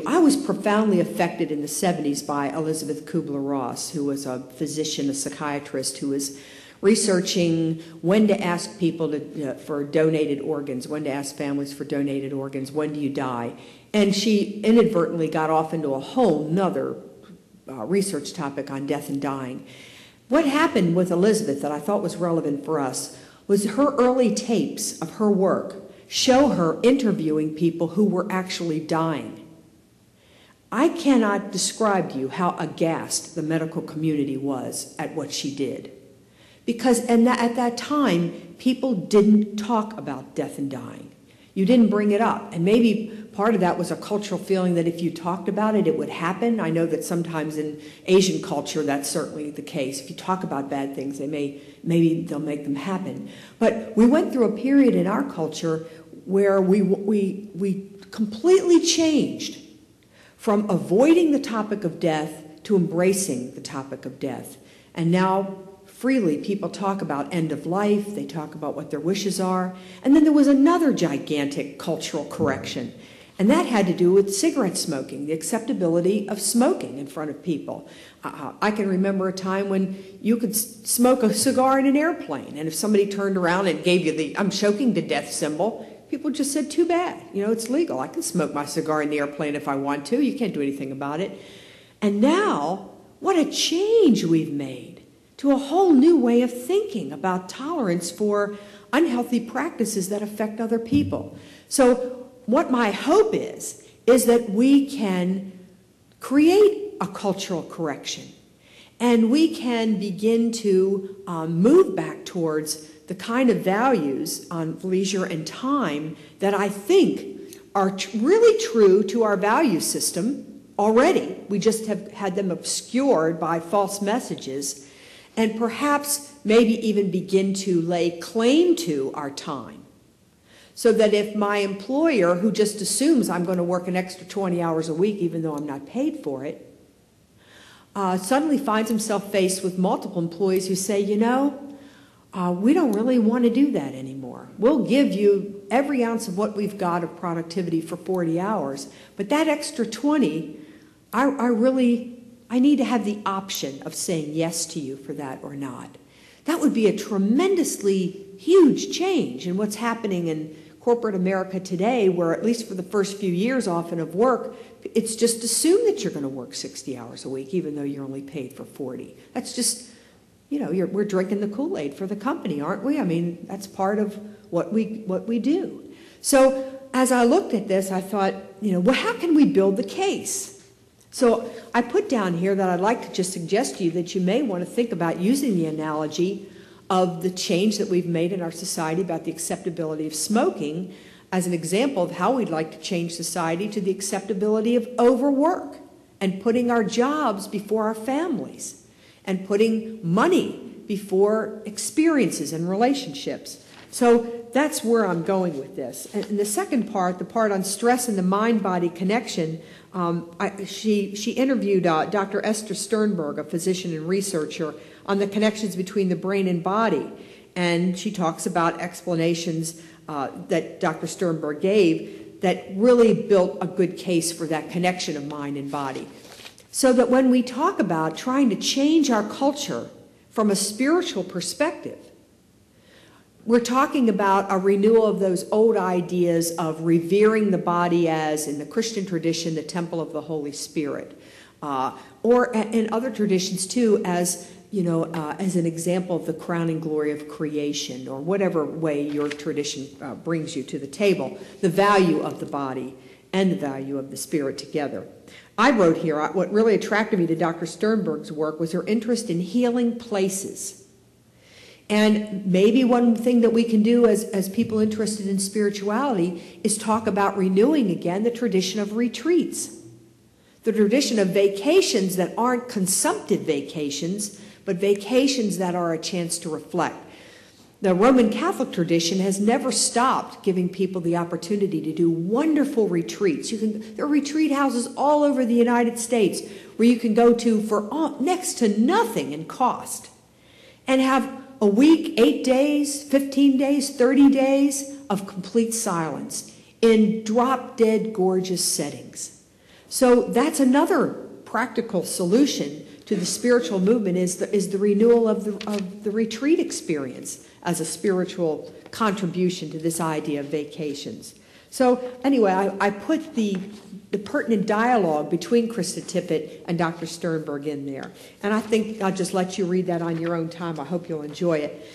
I was profoundly affected in the 70s by Elizabeth Kubler-Ross, who was a physician, a psychiatrist, who was researching when to ask people for donated organs, when to ask families for donated organs, when do you die. And she inadvertently got off into a whole nother research topic on death and dying. What happened with Elizabeth that I thought was relevant for us was her early tapes of her work show her interviewing people who were actually dying. I cannot describe to you how aghast the medical community was at what she did. Because at that time, people didn't talk about death and dying. You didn't bring it up. And maybe part of that was a cultural feeling that if you talked about it, it would happen. I know that sometimes in Asian culture, that's certainly the case. If you talk about bad things, maybe they'll make them happen. But we went through a period in our culture where we completely changed from avoiding the topic of death to embracing the topic of death. And now, freely, people talk about end of life, they talk about what their wishes are. And then there was another gigantic cultural correction, and that had to do with cigarette smoking, the acceptability of smoking in front of people. I can remember a time when you could smoke a cigar in an airplane, and if somebody turned around and gave you the "I'm choking to death" symbol, people just said, too bad. You know, it's legal. I can smoke my cigar in the airplane if I want to. You can't do anything about it. And now, what a change we've made to a whole new way of thinking about tolerance for unhealthy practices that affect other people. So what my hope is that we can create a cultural correction, and we can begin to move back towards the kind of values on leisure and time that I think are really true to our value system already. We just have had them obscured by false messages, and perhaps maybe even begin to lay claim to our time. So that if my employer, who just assumes I'm going to work an extra 20 hours a week even though I'm not paid for it, suddenly finds himself faced with multiple employees who say, you know, we don't really want to do that anymore. We'll give you every ounce of what we've got of productivity for 40 hours, but that extra 20, I need to have the option of saying yes to you for that or not. That would be a tremendously huge change in what's happening in corporate America today, where at least for the first few years often of work, it's just assumed that you're going to work 60 hours a week, even though you're only paid for 40. That's just, you know, we're drinking the Kool-Aid for the company, aren't we? I mean, that's part of what we do. So as I looked at this, I thought, you know, well, how can we build the case? So I put down here that I'd like to just suggest to you that you may want to think about using the analogy of the change that we've made in our society about the acceptability of smoking as an example of how we'd like to change society to the acceptability of overwork and putting our jobs before our families and putting money before experiences and relationships. So that's where I'm going with this. And the second part, the part on stress and the mind-body connection, she interviewed Dr. Esther Sternberg, a physician and researcher, on the connections between the brain and body. And she talks about explanations that Dr. Sternberg gave that really built a good case for that connection of mind and body. So that when we talk about trying to change our culture from a spiritual perspective, we're talking about a renewal of those old ideas of revering the body as, in the Christian tradition, the temple of the Holy Spirit, or in other traditions too, as, you know, as an example of the crowning glory of creation, or whatever way your tradition brings you to the table, the value of the body and the value of the spirit together. I wrote here, what really attracted me to Dr. Sternberg's work was her interest in healing places. And maybe one thing that we can do as people interested in spirituality is talk about renewing again the tradition of retreats, the tradition of vacations that aren't consumptive vacations, but vacations that are a chance to reflect. The Roman Catholic tradition has never stopped giving people the opportunity to do wonderful retreats. There are retreat houses all over the United States where you can go to for next to nothing in cost and have a week, 8 days, 15 days, 30 days of complete silence in drop-dead gorgeous settings. So that's another practical solution to the spiritual movement is the renewal of the retreat experience as a spiritual contribution to this idea of vacations. So anyway, I put the pertinent dialogue between Krista Tippett and Dr. Sternberg in there. And I think I'll just let you read that on your own time. I hope you'll enjoy it.